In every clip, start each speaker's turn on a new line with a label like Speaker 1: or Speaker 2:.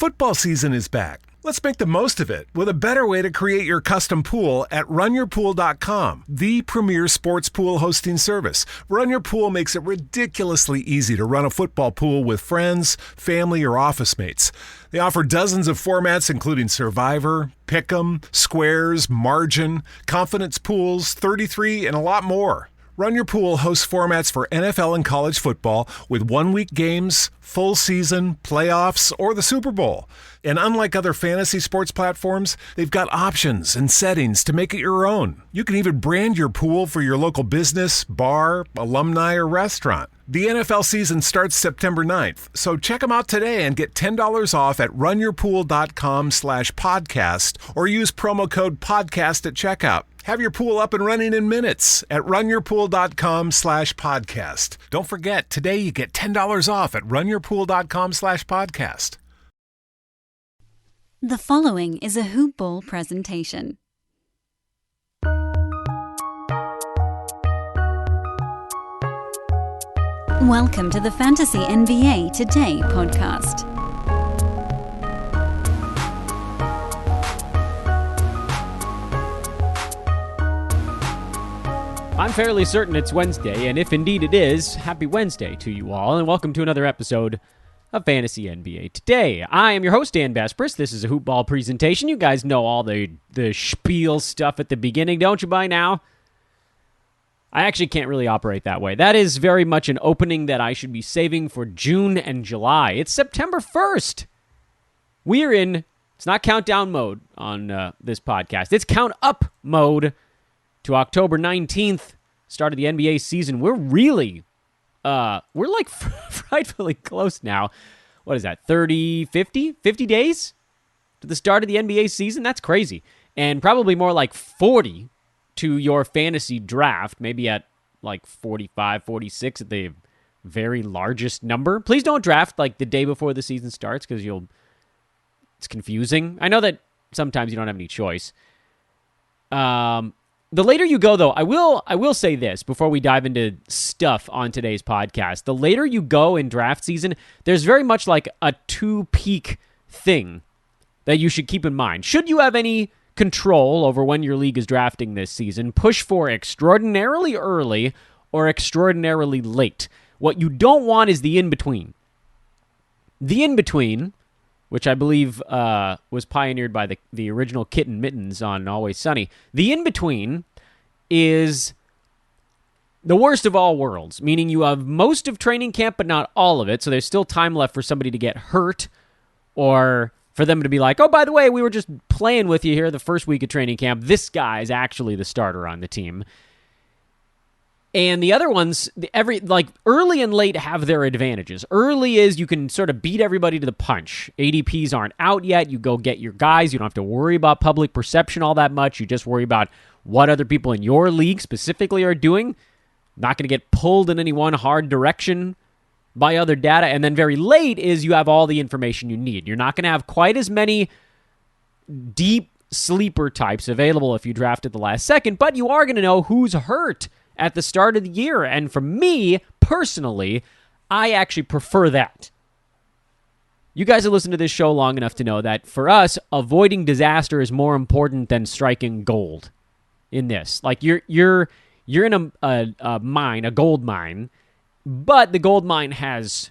Speaker 1: Football season is back. Let's make the most of it with a better way to create your custom pool at runyourpool.com, the premier sports pool hosting service. Run Your Pool makes it ridiculously easy to run a football pool with friends, family, or office mates. They offer dozens of formats including Survivor, Pick'em, Squares, Margin, Confidence Pools, 33, and a lot more. Run Your Pool hosts formats for NFL and college football with one-week games, full season, playoffs, or the Super Bowl. And unlike other fantasy sports platforms, they've got options and settings to make it your own. You can even brand your pool for your local business, bar, alumni, or restaurant. The NFL season starts September 9th, so check them out today and get $10 off at runyourpool.com/podcast or use promo code podcast at checkout. Have your pool up and running in minutes at runyourpool.com/podcast. Don't forget, today you get $10 off at runyourpool.com/podcast.
Speaker 2: The following is a Hoop Ball presentation. Welcome to the Fantasy NBA Today podcast.
Speaker 3: I'm fairly certain it's Wednesday, and if indeed it is, happy Wednesday to you all, and welcome to another episode of Fantasy NBA Today. I am your host, Dan Vespris. This is a Hoop Ball presentation. You guys know all the spiel stuff at the beginning, don't you, by now? I actually can't really operate that way. That is very much an opening that I should be saving for June and July. It's September 1st. We're in, it's not countdown mode on this podcast. It's count up mode to October 19th, start of the NBA season. We're really, we're like frightfully close now. What is that, 50 days to the start of the NBA season? That's crazy. And probably more like 40 to your fantasy draft, maybe at like 45, 46 at the very largest number. Please don't draft like the day before the season starts because it's confusing. I know that sometimes you don't have any choice. The later you go, though, I will say this before we dive into stuff on today's podcast. The later you go in draft season, there's very much like a two-peak thing that you should keep in mind. Should you have any control over when your league is drafting this season, push for extraordinarily early or extraordinarily late. What you don't want is the in-between. The in-between, which I believe was pioneered by the original Kitten Mittens on Always Sunny. The in-between is the worst of all worlds, meaning you have most of training camp, but not all of it, so there's still time left for somebody to get hurt or for them to be like, oh, by the way, we were just playing with you here the first week of training camp. This guy is actually the starter on the team. And the other ones, early and late have their advantages. Early is you can sort of beat everybody to the punch. ADPs aren't out yet. You go get your guys. You don't have to worry about public perception all that much. You just worry about what other people in your league specifically are doing. Not going to get pulled in any one hard direction by other data. And then very late is you have all the information you need. You're not going to have quite as many deep sleeper types available if you draft at the last second, but you are going to know who's hurt at the start of the year. And for me, personally, I actually prefer that. You guys have listened to this show long enough to know that for us, avoiding disaster is more important than striking gold in this. Like you're in a mine, a gold mine, but the gold mine has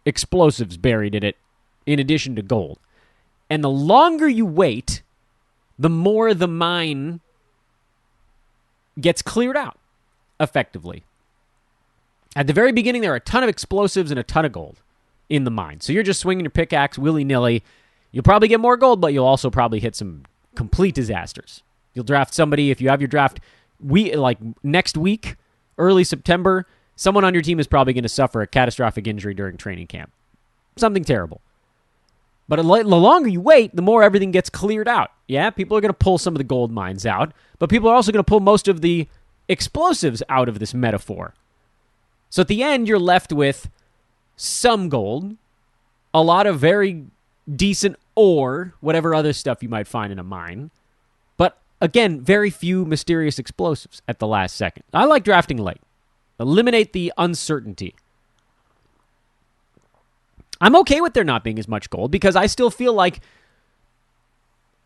Speaker 3: explosives buried in it in addition to gold. And the longer you wait, the more the mine gets cleared out, effectively. At the very beginning, there are a ton of explosives and a ton of gold in the mine. So you're just swinging your pickaxe willy-nilly. You'll probably get more gold, but you'll also probably hit some complete disasters. You'll draft somebody, if you have your draft next week, early September, someone on your team is probably going to suffer a catastrophic injury during training camp. Something terrible. But the longer you wait, the more everything gets cleared out. Yeah, people are going to pull some of the gold mines out, but people are also going to pull most of the explosives out of this metaphor. So at the end, you're left with some gold, a lot of very decent ore, whatever other stuff you might find in a mine, but again, very few mysterious explosives at the last second. I like drafting late. Eliminate the uncertainty. I'm okay with there not being as much gold because I still feel like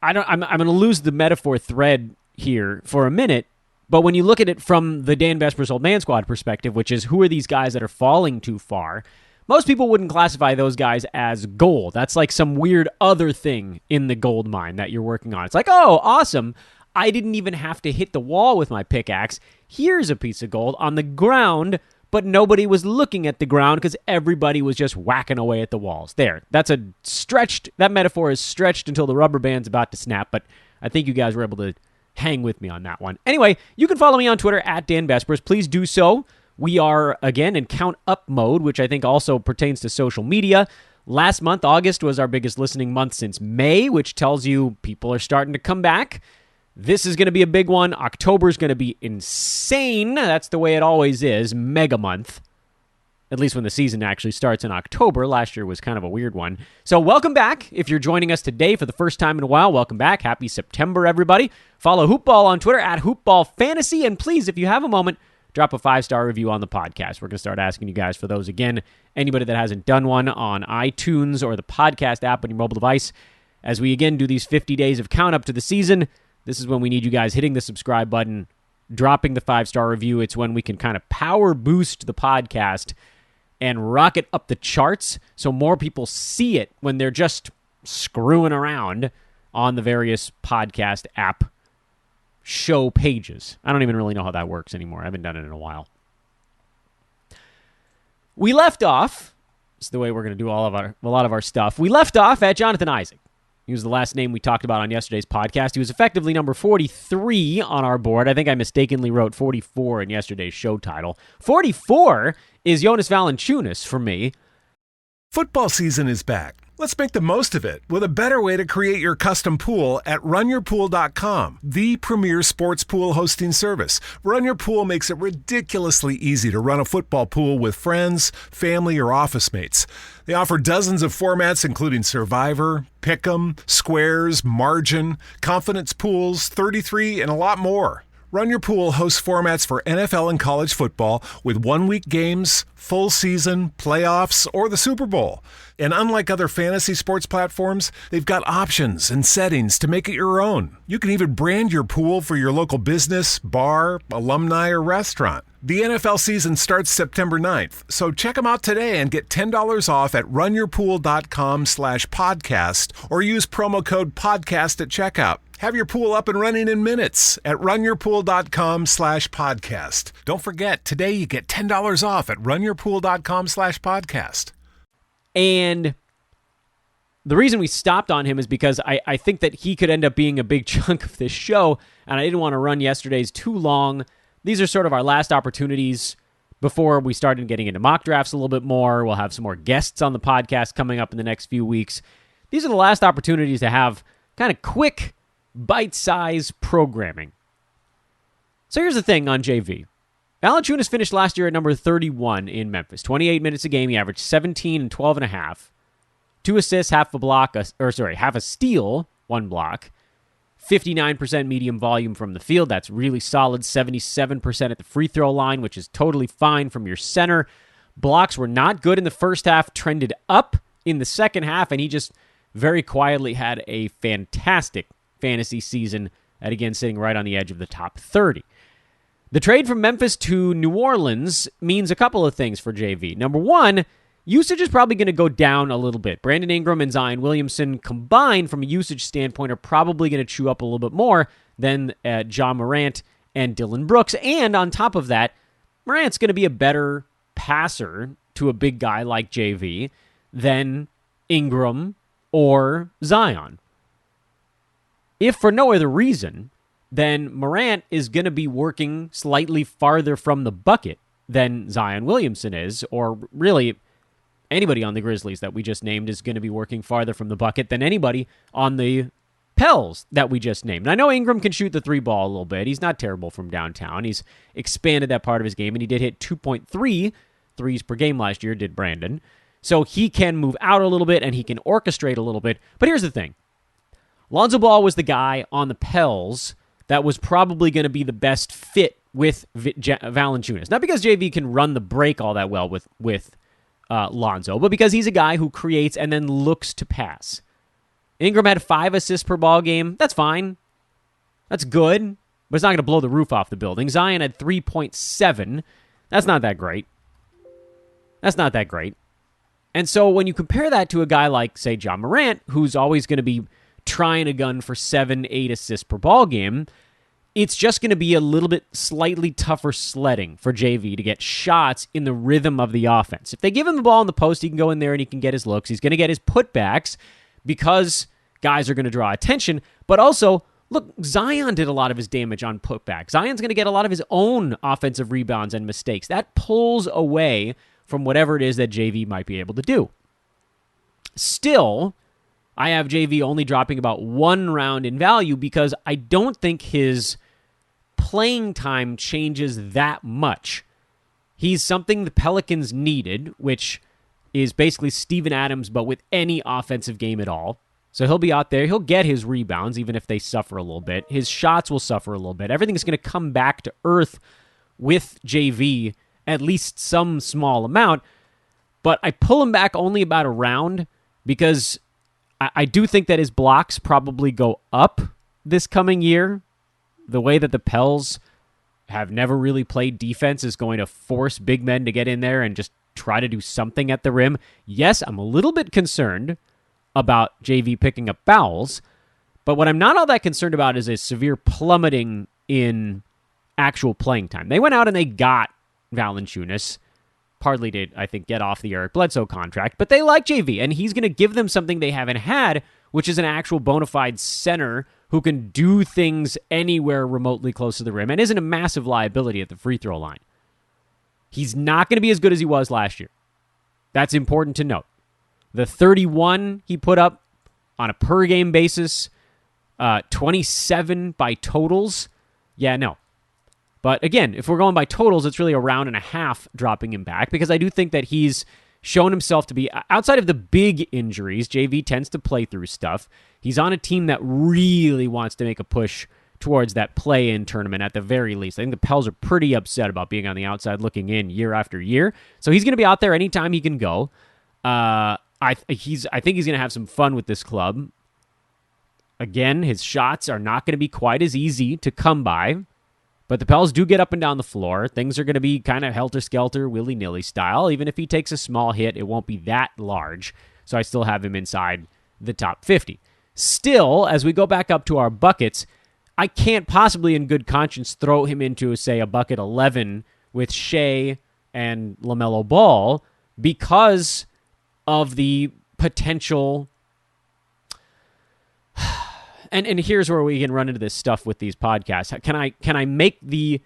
Speaker 3: I'm going to lose the metaphor thread here for a minute. But when you look at it from the Dan Vespers Old Man Squad perspective, which is who are these guys that are falling too far, most people wouldn't classify those guys as gold. That's like some weird other thing in the gold mine that you're working on. It's like, oh, awesome. I didn't even have to hit the wall with my pickaxe. Here's a piece of gold on the ground, but nobody was looking at the ground because everybody was just whacking away at the walls. There. That metaphor is stretched until the rubber band's about to snap, but I think you guys were able to hang with me on that one. Anyway, you can follow me on Twitter at Dan Vespers. Please do so. We are, again, in count up mode, which I think also pertains to social media. Last month, August, was our biggest listening month since May, which tells you people are starting to come back. This is going to be a big one. October is going to be insane. That's the way it always is. Mega month. At least when the season actually starts in October. Last year was kind of a weird one. So welcome back. If you're joining us today for the first time in a while, welcome back. Happy September, everybody. Follow Hoopball on Twitter at HoopballFantasy. And please, if you have a moment, drop a 5-star review on the podcast. We're going to start asking you guys for those again. Anybody that hasn't done one on iTunes or the podcast app on your mobile device. As we again do these 50 days of count up to the season, this is when we need you guys hitting the subscribe button, dropping the 5-star review. It's when we can kind of power boost the podcast and rocket up the charts so more people see it when they're just screwing around on the various podcast app show pages. I don't even really know how that works anymore. I haven't done it in a while. We left off, it's the way we're going to do a lot of our stuff. We left off at Jonathan Isaac. He was the last name we talked about on yesterday's podcast. He was effectively number 43 on our board. I think I mistakenly wrote 44 in yesterday's show title. 44 is Jonas Valanciunas for me.
Speaker 1: Football season is back. Let's make the most of it with a better way to create your custom pool at runyourpool.com, the premier sports pool hosting service. Run Your Pool makes it ridiculously easy to run a football pool with friends, family, or office mates. They offer dozens of formats, including Survivor, Pick'em, Squares, Margin, Confidence Pools, 33, and a lot more. Run Your Pool hosts formats for NFL and college football with one-week games, full season, playoffs, or the Super Bowl. And unlike other fantasy sports platforms, they've got options and settings to make it your own. You can even brand your pool for your local business, bar, alumni, or restaurant. The NFL season starts September 9th, so check them out today and get $10 off at runyourpool.com/podcast or use promo code podcast at checkout. Have your pool up and running in minutes at runyourpool.com/podcast. Don't forget, today you get $10 off at runyourpool.com/podcast.
Speaker 3: And the reason we stopped on him is because I think that he could end up being a big chunk of this show, and I didn't want to run yesterday's too long. These are sort of our last opportunities before we started getting into mock drafts a little bit more. We'll have some more guests on the podcast coming up in the next few weeks. These are the last opportunities to have kind of quick, bite-sized programming. So here's the thing on JV. Valanciunas finished last year at number 31 in Memphis. 28 minutes a game. He averaged 17 and 12 and a half. 2 assists, half a steal, 1 block. 59% medium volume from the field. That's really solid. 77% at the free throw line, which is totally fine from your center. Blocks were not good in the first half, trended up in the second half, and he just very quietly had a fantastic fantasy season at, again, sitting right on the edge of the top 30. The trade from Memphis to New Orleans means a couple of things for JV. Number one, usage is probably going to go down a little bit. Brandon Ingram and Zion Williamson combined from a usage standpoint are probably going to chew up a little bit more than Ja Morant and Dylan Brooks. And on top of that, Morant's going to be a better passer to a big guy like JV than Ingram or Zion. If for no other reason, then Morant is going to be working slightly farther from the bucket than Zion Williamson is, or really anybody on the Grizzlies that we just named is going to be working farther from the bucket than anybody on the Pels that we just named. And I know Ingram can shoot the 3-ball a little bit. He's not terrible from downtown. He's expanded that part of his game, and he did hit 2.3 threes per game last year, did Brandon. So he can move out a little bit, and he can orchestrate a little bit. But here's the thing. Lonzo Ball was the guy on the Pels that was probably going to be the best fit with Valanciunas. Not because JV can run the break all that well with Lonzo, but because he's a guy who creates and then looks to pass. Ingram had 5 assists per ball game. That's fine. That's good, but it's not going to blow the roof off the building. Zion had 3.7. That's not that great. And so when you compare that to a guy like, say, John Morant, who's always going to be trying a gun for 7-8 assists per ball game, it's just going to be a little bit slightly tougher sledding for JV to get shots in the rhythm of the offense. If they give him the ball in the post, he can go in there and he can get his looks. He's going to get his putbacks because guys are going to draw attention. But also, look, Zion did a lot of his damage on putbacks. Zion's going to get a lot of his own offensive rebounds and mistakes. That pulls away from whatever it is that JV might be able to do. Still, I have JV only dropping about 1 round in value because I don't think his playing time changes that much. He's something the Pelicans needed, which is basically Steven Adams, but with any offensive game at all. So he'll be out there. He'll get his rebounds, even if they suffer a little bit. His shots will suffer a little bit. Everything's going to come back to earth with JV, at least some small amount. But I pull him back only about a round because I do think that his blocks probably go up this coming year. The way that the Pels have never really played defense is going to force big men to get in there and just try to do something at the rim. Yes, I'm a little bit concerned about JV picking up fouls, but what I'm not all that concerned about is a severe plummeting in actual playing time. They went out and they got Valanciunas, partly to, I think, get off the Eric Bledsoe contract, but they like JV, and he's going to give them something they haven't had, which is an actual bona fide center who can do things anywhere remotely close to the rim and isn't a massive liability at the free throw line. He's not going to be as good as he was last year. That's important to note. The 31 he put up on a per-game basis, 27 by totals, yeah, no. But again, if we're going by totals, it's really a round and a half dropping him back because I do think that he's shown himself to be, outside of the big injuries, JV tends to play through stuff. He's on a team that really wants to make a push towards that play-in tournament at the very least. I think the Pels are pretty upset about being on the outside looking in year after year. So he's going to be out there anytime he can go. I think he's going to have some fun with this club. Again, his shots are not going to be quite as easy to come by. But the Pels do get up and down the floor. Things are going to be kind of helter-skelter, willy-nilly style. Even if he takes a small hit, it won't be that large. So I still have him inside the top 50. Still, as we go back up to our buckets, I can't possibly in good conscience throw him into, say, a bucket 11 with Shea and LaMelo Ball because of the potential. And here's where we can run into this stuff with these podcasts. Can I make the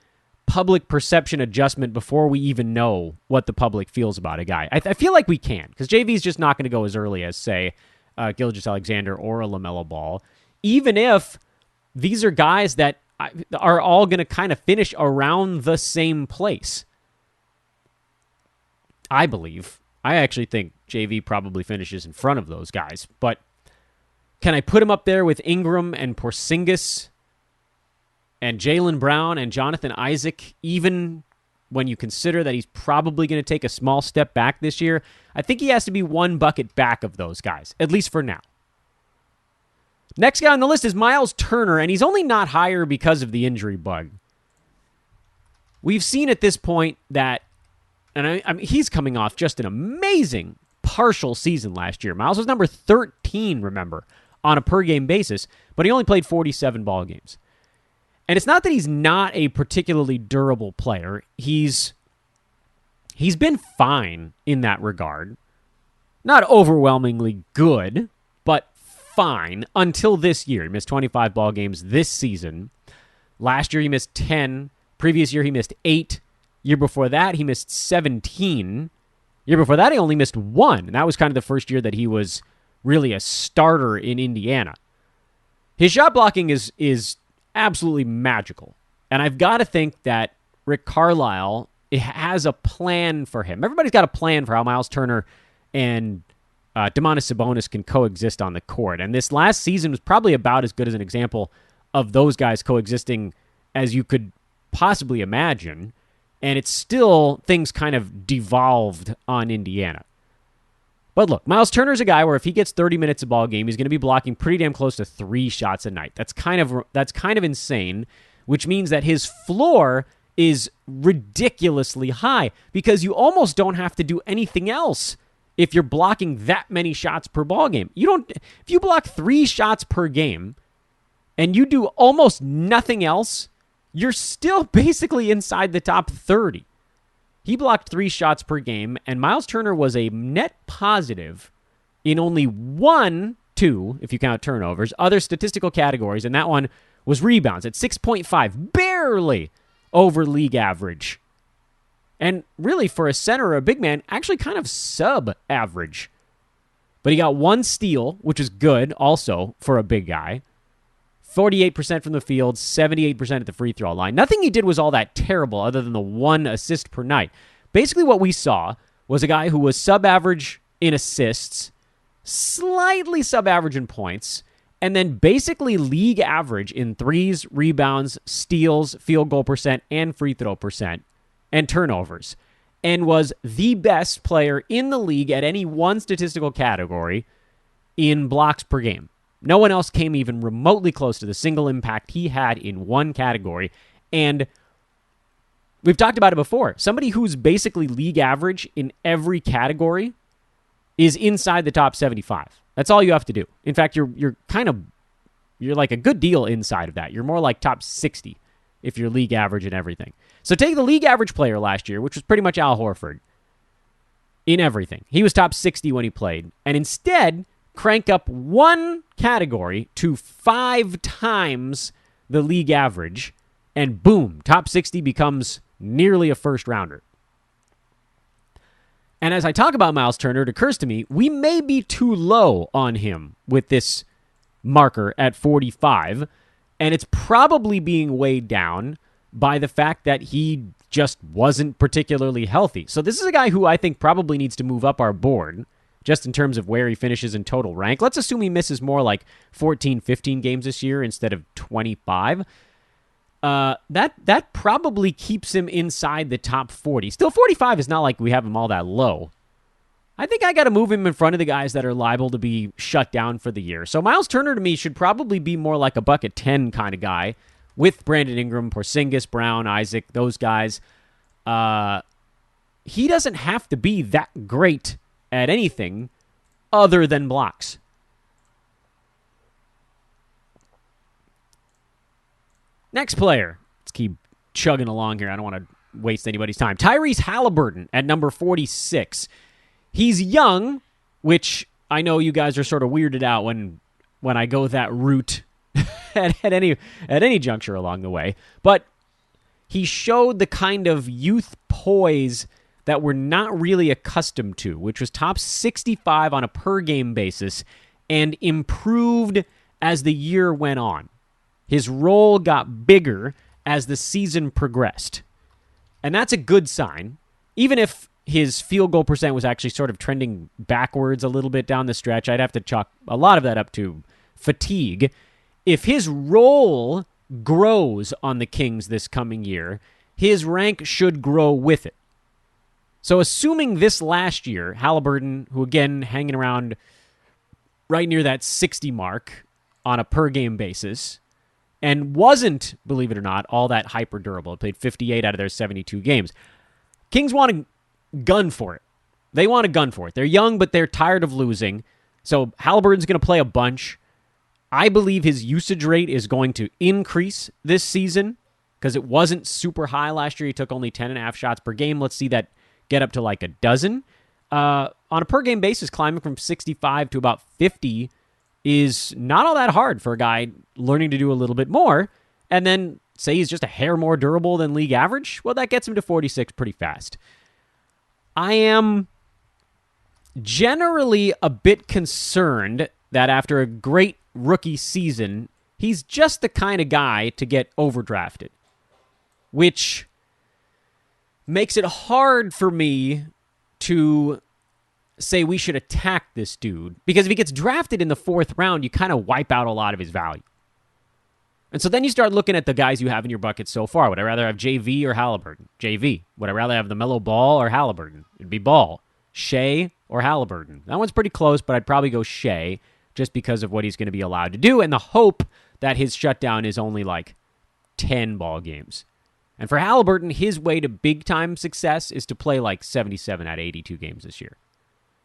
Speaker 3: public perception adjustment before we even know what the public feels about a guy? I feel like we can, because JV's just not going to go as early as, say, Gilgeous-Alexander or a LaMelo Ball, even if these are guys that are all going to kind of finish around the same place. I believe. I actually think JV probably finishes in front of those guys, but can I put him up there with Ingram and Porzingis and Jaylen Brown and Jonathan Isaac, even when you consider that he's probably going to take a small step back this year? I think he has to be 1 bucket back of those guys, at least for now. Next guy on the list is Miles Turner, and he's only not higher because of the injury bug. We've seen at this point that, and I mean, he's coming off just an amazing partial season last year. Miles was number 13, remember, on a per-game basis, but he only played 47 ball games. And it's not that he's not a particularly durable player. He's been fine in that regard. Not overwhelmingly good, but fine until this year. He missed 25 ball games this season. Last year he missed 10. Previous year he missed 8. Year before that he missed 17. Year before that he only missed 1. And that was kind of the first year that he was really a starter in Indiana. His shot blocking is absolutely magical. And I've got to think that Rick Carlisle has a plan for him. Everybody's got a plan for how Miles Turner and Domantas Sabonis can coexist on the court. And this last season was probably about as good as an example of those guys coexisting as you could possibly imagine. And it's still, things kind of devolved on Indiana. But look, Miles Turner's a guy where if he gets 30 minutes a ball game, he's going to be blocking pretty damn close to 3 shots a night. That's kind of insane, which means that his floor is ridiculously high because you almost don't have to do anything else if you're blocking that many shots per ball game. If you block 3 shots per game and you do almost nothing else, you're still basically inside the top 30. He blocked 3 shots per game, and Miles Turner was a net positive in only 2, if you count turnovers, other statistical categories, and that one was rebounds at 6.5, barely over league average. And really, for a center or a big man, actually kind of sub-average. But he got 1 steal, which is good also for a big guy. 48% from the field, 78% at the free throw line. Nothing he did was all that terrible other than the 1 assist per night. Basically what we saw was a guy who was sub-average in assists, slightly sub-average in points, and then basically league average in threes, rebounds, steals, field goal percent, and free throw percent, and turnovers, and was the best player in the league at any one statistical category in blocks per game. No one else came even remotely close to the single impact he had in one category. And we've talked about it before. Somebody who's basically league average in every category is inside the top 75. That's all you have to do. In fact, you're like a good deal inside of that. You're more like top 60 if you're league average in everything. So take the league average player last year, which was pretty much Al Horford, in everything. He was top 60 when he played. And instead, crank up one category to 5 times the league average, and boom, top 60 becomes nearly a first rounder. And as I talk about Miles Turner, it occurs to me, we may be too low on him with this marker at 45, and it's probably being weighed down by the fact that he just wasn't particularly healthy. So this is a guy who I think probably needs to move up our board, just in terms of where he finishes in total rank. Let's assume he misses more like 14, 15 games this year instead of 25. That probably keeps him inside the top 40. Still, 45 is not like we have him all that low. I think I got to move him in front of the guys that are liable to be shut down for the year. So Miles Turner to me should probably be more like a bucket 10 kind of guy with Brandon Ingram, Porzingis, Brown, Isaac, those guys. He doesn't have to be that great at anything other than blocks. Next player. Let's keep chugging along here. I don't want to waste anybody's time. Tyrese Halliburton at number 46. He's young, which I know you guys are sort of weirded out when I go that route at any juncture along the way. But he showed the kind of youth poise that we're not really accustomed to, which was top 65 on a per-game basis and improved as the year went on. His role got bigger as the season progressed. And that's a good sign, even if his field goal percent was actually sort of trending backwards a little bit down the stretch. I'd have to chalk a lot of that up to fatigue. If his role grows on the Kings this coming year, his rank should grow with it. So assuming this last year, Halliburton, who again hanging around right near that 60 mark on a per-game basis, and wasn't, believe it or not, all that hyper-durable. It played 58 out of their 72 games. Kings want to gun for it. They want to gun for it. They're young, but they're tired of losing. So Halliburton's going to play a bunch. I believe his usage rate is going to increase this season because it wasn't super high last year. He took only 10.5 shots per game. Let's see that get up to like a dozen. On a per-game basis, climbing from 65 to about 50 is not all that hard for a guy learning to do a little bit more. And then say he's just a hair more durable than league average. Well, that gets him to 46 pretty fast. I am generally a bit concerned that after a great rookie season, he's just the kind of guy to get overdrafted, which makes it hard for me to say we should attack this dude, because if he gets drafted in the 4th round, you kind of wipe out a lot of his value. And so then you start looking at the guys you have in your bucket so far. Would I rather have JV or Halliburton? JV. Would I rather have the Melo Ball or Halliburton? It'd be Ball. Shea or Halliburton. That one's pretty close, but I'd probably go Shea just because of what he's going to be allowed to do and the hope that his shutdown is only like 10 ball games. And for Halliburton, his way to big-time success is to play like 77 out of 82 games this year.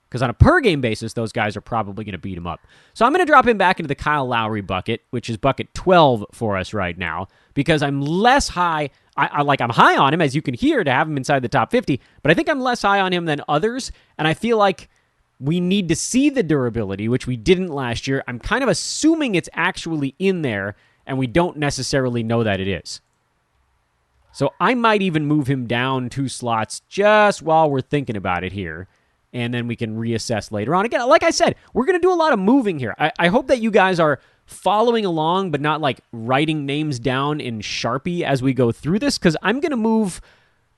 Speaker 3: Because on a per-game basis, those guys are probably going to beat him up. So I'm going to drop him back into the Kyle Lowry bucket, which is bucket 12 for us right now, because I'm less high. I'm high on him, as you can hear, to have him inside the top 50, but I think I'm less high on him than others, and I feel like we need to see the durability, which we didn't last year. I'm kind of assuming it's actually in there, and we don't necessarily know that it is. So I might even move him down 2 slots just while we're thinking about it here, and then we can reassess later on. Again, like I said, we're going to do a lot of moving here. I hope that you guys are following along, but not like writing names down in Sharpie as we go through this, because I'm going to move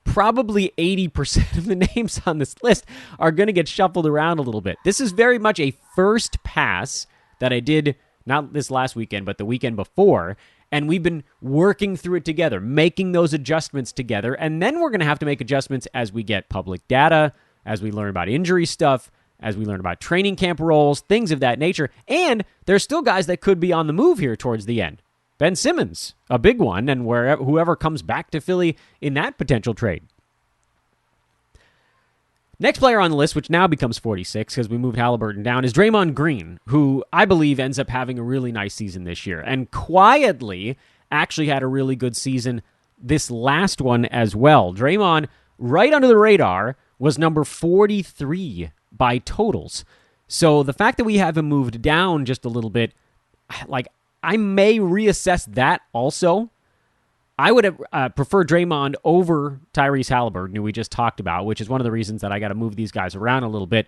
Speaker 3: probably 80% of the names on this list are going to get shuffled around a little bit. This is very much a first pass that I did, not this last weekend, but the weekend before, and we've been working through it together, making those adjustments together, and then we're going to have to make adjustments as we get public data, as we learn about injury stuff, as we learn about training camp roles, things of that nature, and there's still guys that could be on the move here towards the end. Ben Simmons, a big one, and whoever comes back to Philly in that potential trade. Next player on the list, which now becomes 46 because we moved Halliburton down, is Draymond Green, who I believe ends up having a really nice season this year, and quietly actually had a really good season this last one as well. Draymond, right under the radar, was number 43 by totals. So the fact that we have him moved down just a little bit, like, I may reassess that also. I would have preferred Draymond over Tyrese Halliburton, who we just talked about, which is one of the reasons that I got to move these guys around a little bit.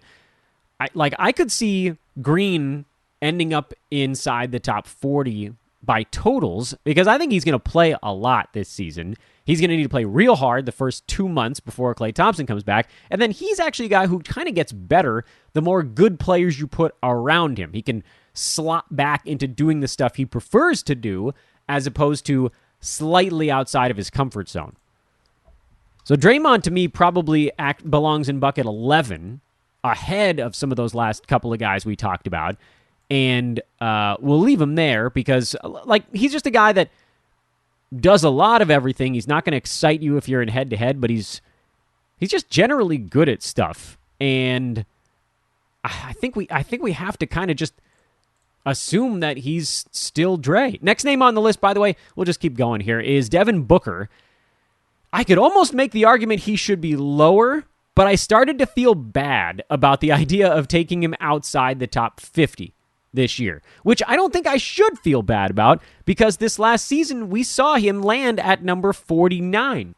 Speaker 3: I could see Green ending up inside the top 40 by totals, because I think he's going to play a lot this season. He's going to need to play real hard the first 2 months before Klay Thompson comes back, and then he's actually a guy who kind of gets better the more good players you put around him. He can slot back into doing the stuff he prefers to do, as opposed to slightly outside of his comfort zone. So Draymond, to me, probably belongs in bucket 11, ahead of some of those last couple of guys we talked about, and we'll leave him there because, he's just a guy that does a lot of everything. He's not going to excite you if you're in head-to-head, but he's just generally good at stuff, and I think we have to kind of just assume that he's still Dre. Next name on the list, by the way, we'll just keep going here, is Devin Booker. I could almost make the argument he should be lower, but I started to feel bad about the idea of taking him outside the top 50 this year, which I don't think I should feel bad about, because this last season we saw him land at number 49.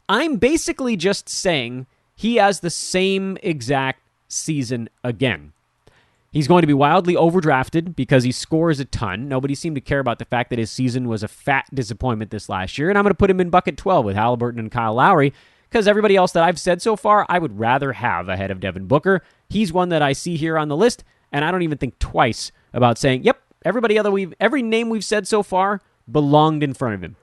Speaker 3: I'm basically just saying he has the same exact season again. He's going to be wildly overdrafted because he scores a ton. Nobody seemed to care about the fact that his season was a fat disappointment this last year, and I'm going to put him in bucket 12 with Halliburton and Kyle Lowry, because everybody else that I've said so far, I would rather have ahead of Devin Booker. He's one that I see here on the list, and I don't even think twice about saying, yep, every name we've said so far belonged in front of him.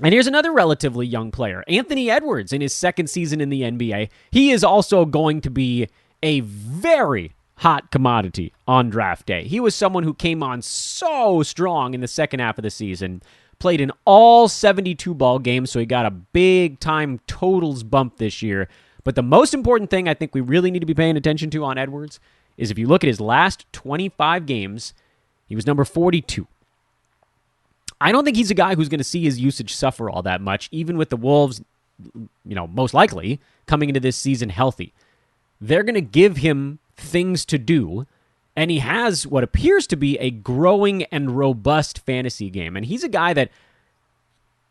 Speaker 3: And here's another relatively young player, Anthony Edwards, in his second season in the NBA. He is also going to be a very hot commodity on draft day. He was someone who came on so strong in the second half of the season, played in all 72 ball games, so he got a big-time totals bump this year. But the most important thing I think we really need to be paying attention to on Edwards is if you look at his last 25 games, he was number 42. I don't think he's a guy who's going to see his usage suffer all that much, even with the Wolves, most likely coming into this season healthy. They're going to give him things to do, and he has what appears to be a growing and robust fantasy game. And he's a guy that,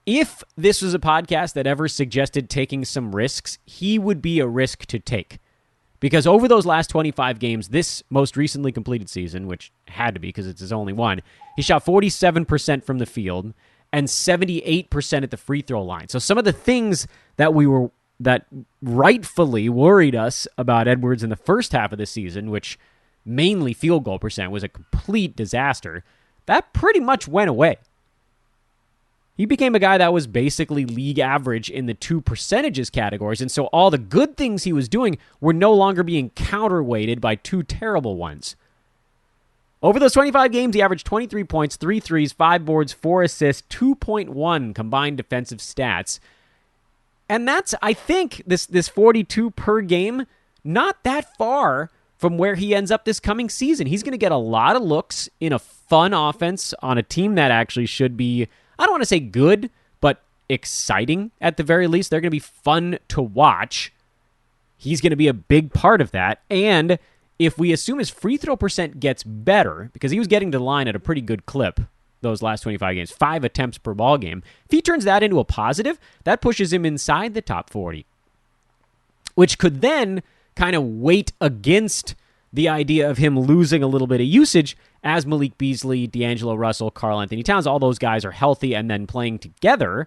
Speaker 3: if this was a podcast that ever suggested taking some risks, he would be a risk to take. Because over those last 25 games, this most recently completed season, which had to be because it's his only one, he shot 47% from the field and 78% at the free throw line. So some of the things that rightfully worried us about Edwards in the first half of the season, which mainly field goal percent was a complete disaster, that pretty much went away. he became a guy that was basically league average in the 2 percentages categories, and so all the good things he was doing were no longer being counterweighted by 2 terrible ones. Over those 25 games, he averaged 23 points, 3 threes, 5 boards, 4 assists, 2.1 combined defensive stats. And that's, I think, this 42 per game, not that far from where he ends up this coming season. He's going to get a lot of looks in a fun offense on a team that actually should be, I don't want to say good, but exciting at the very least. They're going to be fun to watch. He's going to be a big part of that. And if we assume his free throw percent gets better, because he was getting to the line at a pretty good clip those last 25 games, 5 attempts per ball game, if he turns that into a positive, that pushes him inside the top 40, which could then kind of weight against the idea of him losing a little bit of usage as Malik Beasley, D'Angelo Russell, Karl Anthony Towns, all those guys are healthy and then playing together.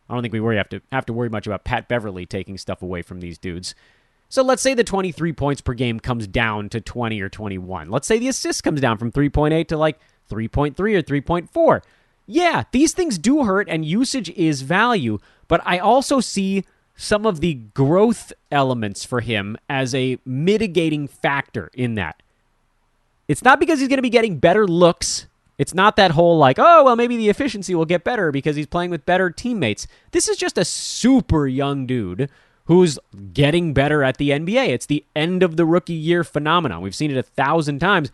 Speaker 3: I don't think we have to worry much about Pat Beverly taking stuff away from these dudes. So let's say the 23 points per game comes down to 20 or 21. Let's say the assist comes down from 3.8 to like 3.3 or 3.4. Yeah, these things do hurt and usage is value, but I also see some of the growth elements for him as a mitigating factor in that. It's not because he's going to be getting better looks. It's not that whole like, oh, well, maybe the efficiency will get better because he's playing with better teammates. This is just a super young dude who's getting better at the NBA. It's the end of the rookie year phenomenon. We've seen it 1,000 times.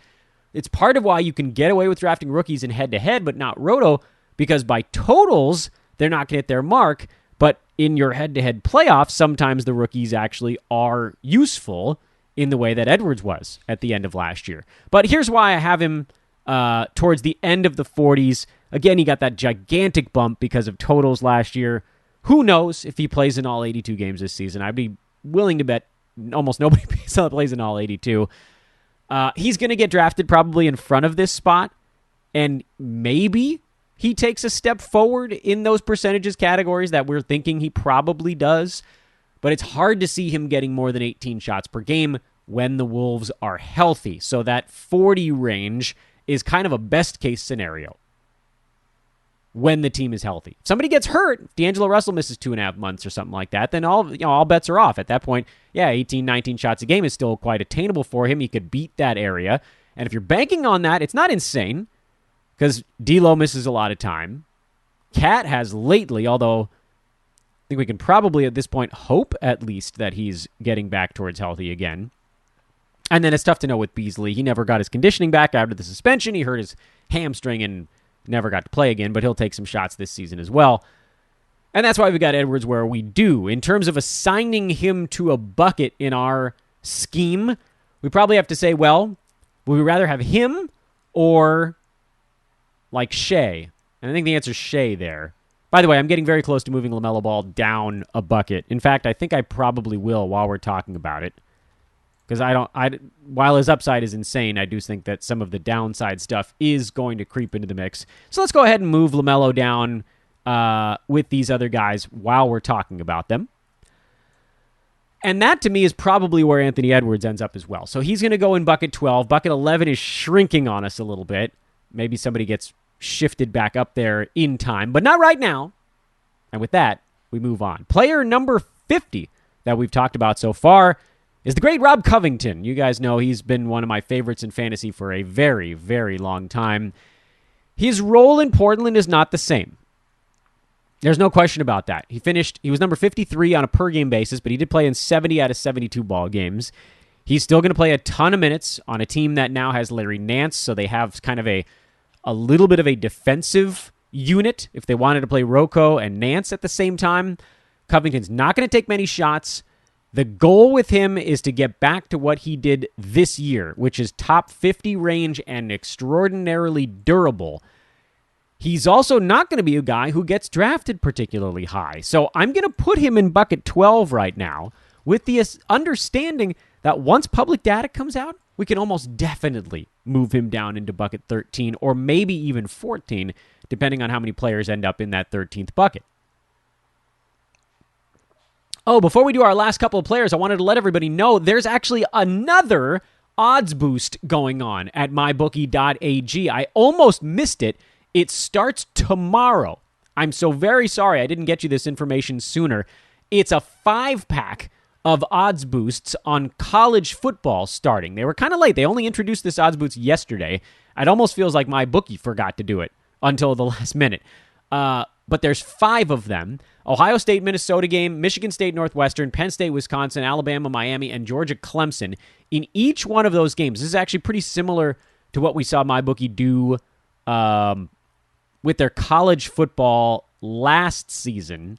Speaker 3: It's part of why you can get away with drafting rookies in head-to-head, but not roto, because by totals, they're not going to hit their mark. But in your head-to-head playoffs, sometimes the rookies actually are useful in the way that Edwards was at the end of last year. But here's why I have him towards the end of the 40s. Again, he got that gigantic bump because of totals last year. Who knows if he plays in all 82 games this season? I'd be willing to bet almost nobody plays in all 82. He's going to get drafted probably in front of this spot, and maybe he takes a step forward in those percentages categories that we're thinking he probably does, but it's hard to see him getting more than 18 shots per game when the Wolves are healthy. So that 40 range is kind of a best-case scenario when the team is healthy. If somebody gets hurt, if D'Angelo Russell misses 2.5 months or something like that, then all bets are off. At that point, 18, 19 shots a game is still quite attainable for him. He could beat that area. And if you're banking on that, it's not insane because D'Lo misses a lot of time. Cat has lately, although I think we can probably at this point hope at least that he's getting back towards healthy again. And then it's tough to know with Beasley. He never got his conditioning back after the suspension. He hurt his hamstring and never got to play again, but he'll take some shots this season as well. And that's why we got Edwards where we do. In terms of assigning him to a bucket in our scheme, we probably have to say, well, would we rather have him or like Shea? And I think the answer is Shea there. By the way, I'm getting very close to moving LaMelo Ball down a bucket. In fact, I think I probably will while we're talking about it. Because while his upside is insane, I do think that some of the downside stuff is going to creep into the mix. So let's go ahead and move LaMelo down with these other guys while we're talking about them. And that, to me, is probably where Anthony Edwards ends up as well. So he's going to go in bucket 12. Bucket 11 is shrinking on us a little bit. Maybe somebody gets shifted back up there in time, but not right now. And with that, we move on. Player number 50 that we've talked about so far is the great Rob Covington. You guys know he's been one of my favorites in fantasy for a very, very long time. His role in Portland is not the same. There's no question about that. He was number 53 on a per-game basis, but he did play in 70 out of 72 ball games. He's still going to play a ton of minutes on a team that now has Larry Nance, so they have kind of a little bit of a defensive unit if they wanted to play Rocco and Nance at the same time. Covington's not going to take many shots. The goal with him is to get back to what he did this year, which is top 50 range and extraordinarily durable. He's also not going to be a guy who gets drafted particularly high. So I'm going to put him in bucket 12 right now with the understanding that once public data comes out, we can almost definitely move him down into bucket 13 or maybe even 14, depending on how many players end up in that 13th bucket. Oh, before we do our last couple of players, I wanted to let everybody know there's actually another odds boost going on at mybookie.ag. I almost missed it. It starts tomorrow. I'm so very sorry I didn't get you this information sooner. It's a 5-pack of odds boosts on college football starting. They were kind of late. They only introduced this odds boost yesterday. It almost feels like my bookie forgot to do it until the last minute. But there's 5 of them. Ohio State, Minnesota game, Michigan State, Northwestern, Penn State, Wisconsin, Alabama, Miami, and Georgia, Clemson. In each one of those games, this is actually pretty similar to what we saw my bookie do with their college football last season,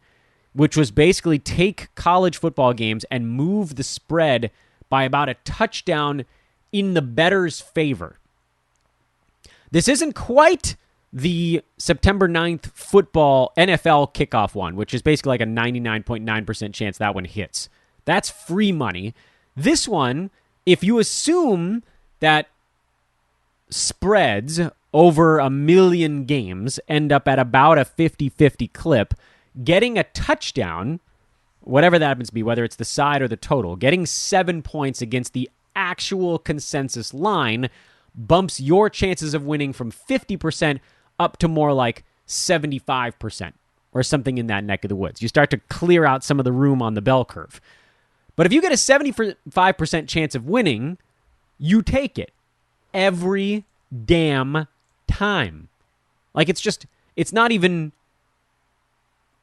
Speaker 3: which was basically take college football games and move the spread by about a touchdown in the bettor's favor. This isn't quite the September 9th football NFL kickoff one, which is basically like a 99.9% chance that one hits. That's free money. This one, if you assume that spreads over 1 million games end up at about a 50-50 clip, getting a touchdown, whatever that happens to be, whether it's the side or the total, getting 7 points against the actual consensus line bumps your chances of winning from 50% up to more like 75% or something in that neck of the woods. You start to clear out some of the room on the bell curve. But if you get a 75% chance of winning, you take it every damn time. Like, it's not even,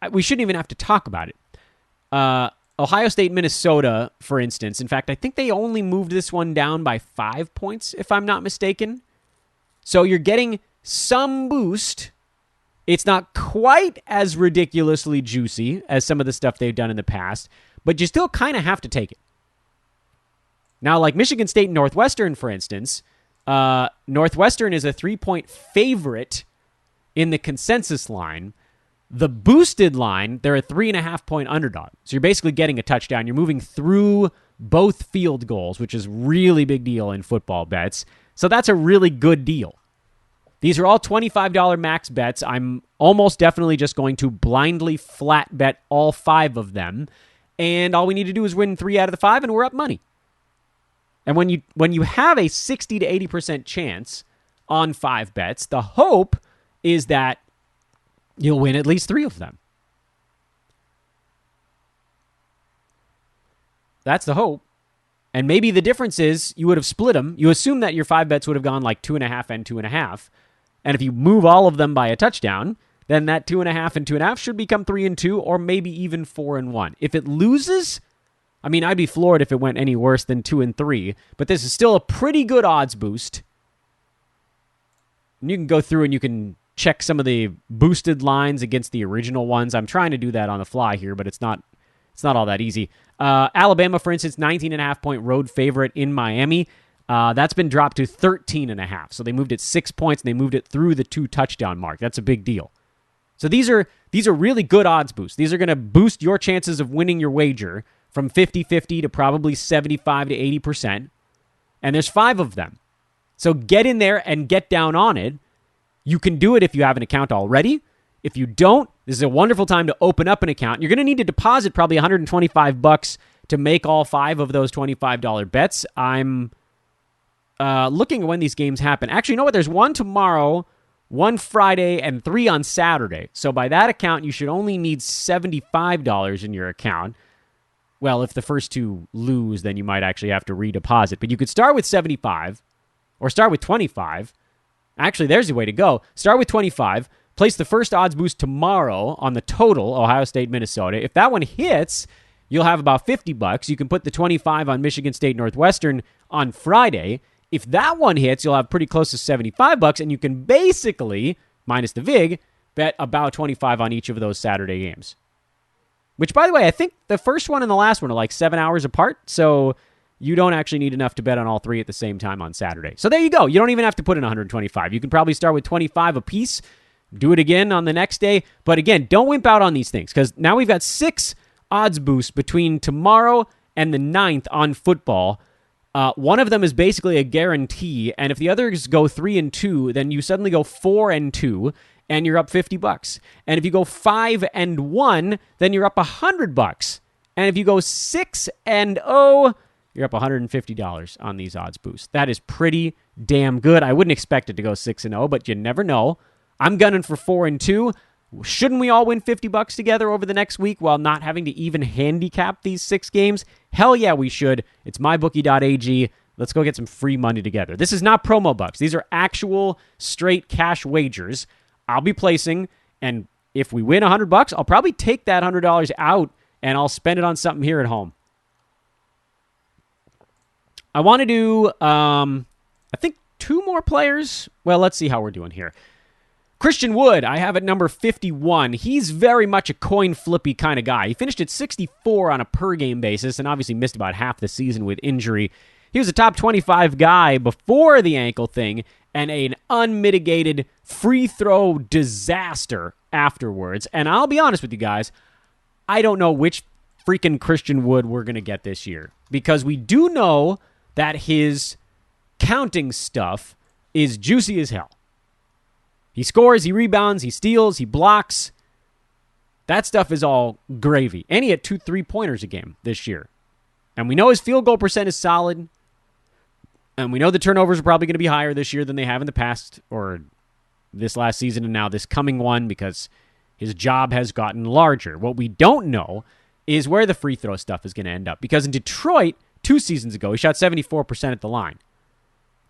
Speaker 3: we shouldn't even have to talk about it. Ohio State, Minnesota, for instance. In fact, I think they only moved this one down by 5 points, if I'm not mistaken. So you're getting some boost. It's not quite as ridiculously juicy as some of the stuff they've done in the past, but you still kind of have to take it. Now, like Michigan State and Northwestern, for instance, Northwestern is a 3-point favorite in the consensus line. The boosted line, they're a 3.5-point underdog. So you're basically getting a touchdown. You're moving through both field goals, which is really big deal in football bets. So that's a really good deal. These are all $25 max bets. I'm almost definitely just going to blindly flat bet all 5 of them. And all we need to do is win 3 out of the 5, and we're up money. And when you have a 60 to 80% chance on 5 bets, the hope is that you'll win at least 3 of them. That's the hope. And maybe the difference is you would have split them. You assume that your 5 bets would have gone like 2.5 and 2.5. And if you move all of them by a touchdown, then that 2.5 and 2.5 should become 3 and 2, or maybe even 4 and 1. If it loses, I mean, I'd be floored if it went any worse than 2 and 3, but this is still a pretty good odds boost. And you can go through and you can check some of the boosted lines against the original ones. I'm trying to do that on the fly here, but it's not all that easy. Alabama, for instance, 19.5-point road favorite in Miami. That's been dropped to 13.5. So they moved it 6 points, and they moved it through the 2-touchdown mark. That's a big deal. So these are really good odds boosts. These are going to boost your chances of winning your wager from 50-50 to probably 75 to 80%. And there's 5 of them. So get in there and get down on it. You can do it if you have an account already. If you don't, this is a wonderful time to open up an account. You're going to need to deposit probably $125 to make all 5 of those $25 bets. I'm looking at when these games happen. Actually, you know what? There's 1 tomorrow, 1 Friday, and 3 on Saturday. So by that account, you should only need $75 in your account. Well, if the first 2 lose, then you might actually have to redeposit. But you could start with 75 or start with 25. Actually, there's the way to go. Start with 25. Place the first odds boost tomorrow on the total, Ohio State, Minnesota. If that one hits, you'll have about $50. You can put the 25 on Michigan State, Northwestern on Friday. If that one hits, you'll have pretty close to $75, and you can basically, minus the VIG, bet about 25 on each of those Saturday games. Which, by the way, I think the first one and the last one are like 7 hours apart, so you don't actually need enough to bet on all 3 at the same time on Saturday. So there you go. You don't even have to put in 125. You can probably start with 25 apiece, do it again on the next day. But again, don't wimp out on these things, because now we've got 6 odds boosts between tomorrow and the 9th on football. One of them is basically a guarantee, and if the others go 3 and 2, then you suddenly go 4 and 2, and you're up $50. And if you go 5 and 1, then you're up $100. And if you go 6 and 0, you're up $150 on these odds boosts. That is pretty damn good. I wouldn't expect it to go 6 and 0, but you never know. I'm gunning for 4 and 2. Shouldn't we all win $50 together over the next week while not having to even handicap these 6 games? Hell yeah, we should. It's mybookie.ag. Let's go get some free money together. This is not promo bucks. These are actual straight cash wagers I'll be placing, and if we win $100, I'll probably take that $100 out and I'll spend it on something here at home. I want to do, I think 2 more players. Well, let's see how we're doing here. Christian Wood, I have at number 51. He's very much a coin flippy kind of guy. He finished at 64 on a per-game basis and obviously missed about half the season with injury. He was a top 25 guy before the ankle thing and an unmitigated free throw disaster afterwards. And I'll be honest with you guys, I don't know which freaking Christian Wood we're going to get this year, because we do know that his counting stuff is juicy as hell. He scores, he rebounds, he steals, he blocks. That stuff is all gravy. And he had 2 3-pointers a game this year. And we know his field goal percent is solid. And we know the turnovers are probably going to be higher this year than they have in the past, or this last season and now this coming one, because his job has gotten larger. What we don't know is where the free throw stuff is going to end up. Because in Detroit, 2 seasons ago, he shot 74% at the line.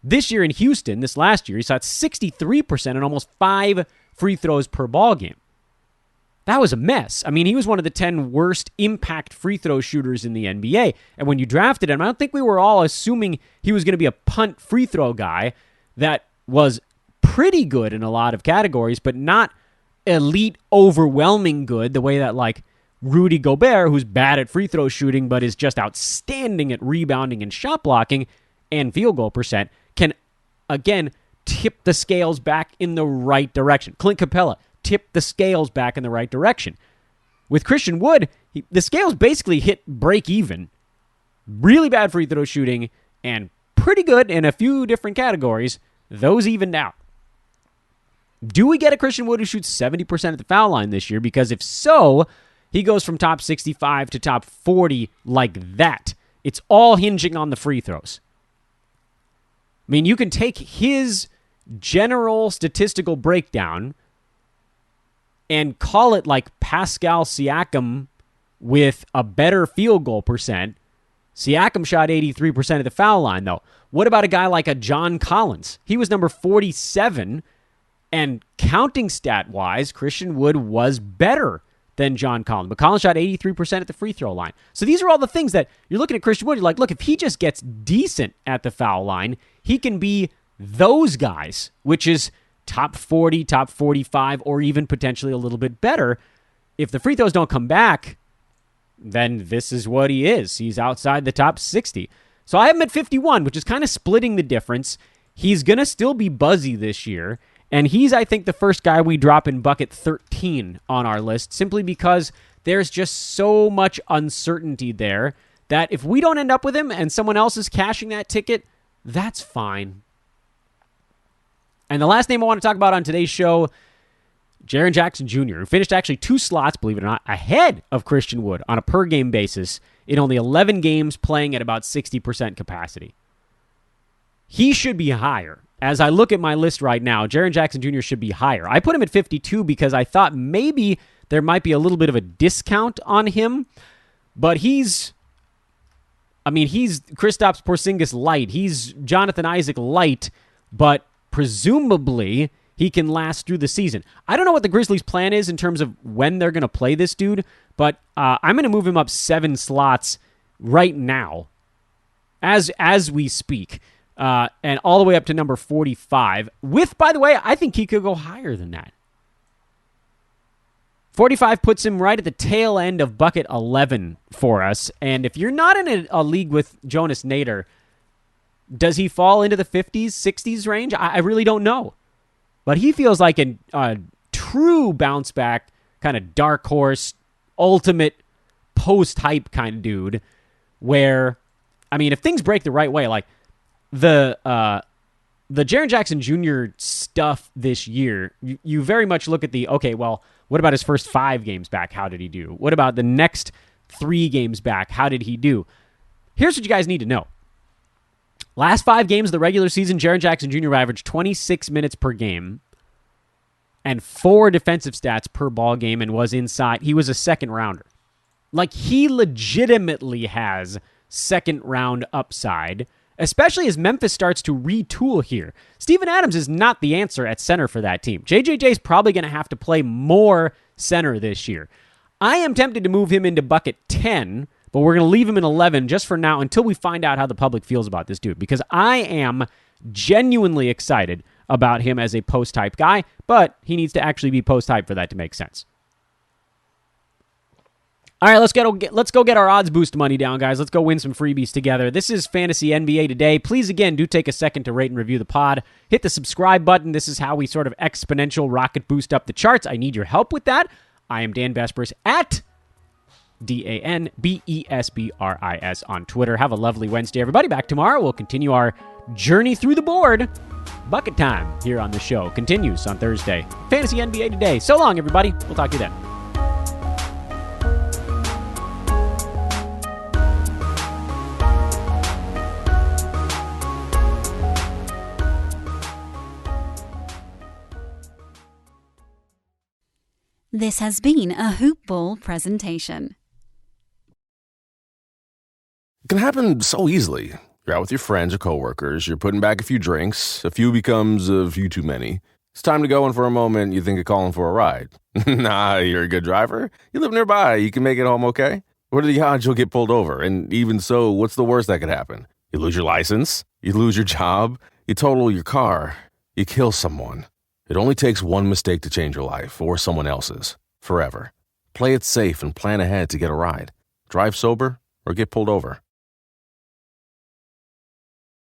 Speaker 3: This year in Houston, this last year, he shot 63% and almost 5 free throws per ball game. That was a mess. I mean, he was one of the 10 worst impact free throw shooters in the NBA. And when you drafted him, I don't think we were all assuming he was going to be a punt free throw guy that was pretty good in a lot of categories, but not elite, overwhelming good, the way that, like, Rudy Gobert, who's bad at free throw shooting but is just outstanding at rebounding and shot blocking and field goal percent, can, again, tip the scales back in the right direction. Clint Capella, tip the scales back in the right direction. With Christian Wood, the scales basically hit break even. Really bad free throw shooting and pretty good in a few different categories. Those evened out. Do we get a Christian Wood who shoots 70% at the foul line this year? Because if so, he goes from top 65 to top 40 like that. It's all hinging on the free throws. I mean, you can take his general statistical breakdown and call it like Pascal Siakam with a better field goal percent. Siakam shot 83% of the foul line, though. What about a guy like a John Collins? He was number 47, and counting stat-wise, Christian Wood was better than John Collins. But Collins shot 83% at the free throw line. So these are all the things that you're looking at Christian Wood, you're like, look, if he just gets decent at the foul line, he can be those guys, which is top 40, top 45, or even potentially a little bit better. If the free throws don't come back, then this is what he is. He's outside the top 60. So I have him at 51, which is kind of splitting the difference. He's going to still be buzzy this year. And he's, I think, the first guy we drop in bucket 13 on our list, simply because there's just so much uncertainty there that if we don't end up with him and someone else is cashing that ticket, that's fine. And the last name I want to talk about on today's show, Jaren Jackson Jr., who finished actually 2 slots, believe it or not, ahead of Christian Wood on a per-game basis in only 11 games, playing at about 60% capacity. He should be higher. As I look at my list right now, Jaren Jackson Jr. should be higher. I put him at 52 because I thought maybe there might be a little bit of a discount on him, but he's Kristaps Porzingis light. He's Jonathan Isaac light, but presumably he can last through the season. I don't know what the Grizzlies' plan is in terms of when they're going to play this dude, but I'm going to move him up 7 slots right now as we speak. And all the way up to number 45. With, by the way, I think he could go higher than that. 45 puts him right at the tail end of bucket 11 for us. And if you're not in a league with Jonas Nader, does he fall into the 50s, 60s range? I really don't know. But he feels like a true bounce back, kind of dark horse, ultimate post-hype kind of dude. Where, I mean, if things break the right way, like, the Jaren Jackson Jr. stuff this year, you very much look at okay, well, what about his first 5 games back? How did he do? What about the next 3 games back? How did he do? Here's what you guys need to know. Last 5 games of the regular season, Jaren Jackson Jr. averaged 26 minutes per game. and 4 defensive stats per ball game and was inside. He was a second rounder. Like, he legitimately has second round upside, especially as Memphis starts to retool here. Steven Adams is not the answer at center for that team. JJJ is probably going to have to play more center this year. I am tempted to move him into bucket 10, but we're going to leave him in 11 just for now until we find out how the public feels about this dude, because I am genuinely excited about him as a post-type guy, but he needs to actually be post-type for that to make sense. All right, let's go get our odds boost money down, guys. Let's go win some freebies together. This is Fantasy NBA Today. Please, again, do take a second to rate and review the pod. Hit the subscribe button. This is how we sort of exponential rocket boost up the charts. I need your help with that. I am Dan Besbris at DanBesbris on Twitter. Have a lovely Wednesday, everybody. Back tomorrow. We'll continue our journey through the board. Bucket time here on the show continues on Thursday. Fantasy NBA Today. So long, everybody. We'll talk to you then.
Speaker 2: This has been a Hoop Ball presentation.
Speaker 4: It can happen so easily. You're out with your friends or coworkers, you're putting back a few drinks, a few becomes a few too many. It's time to go, and for a moment, you think of calling for a ride. Nah, you're a good driver. You live nearby, you can make it home okay. What are the odds you'll get pulled over? And even so, what's the worst that could happen? You lose your license, you lose your job, you total your car, you kill someone. It only takes one mistake to change your life, or someone else's, forever. Play it safe and plan ahead to get a ride. Drive sober or get pulled over.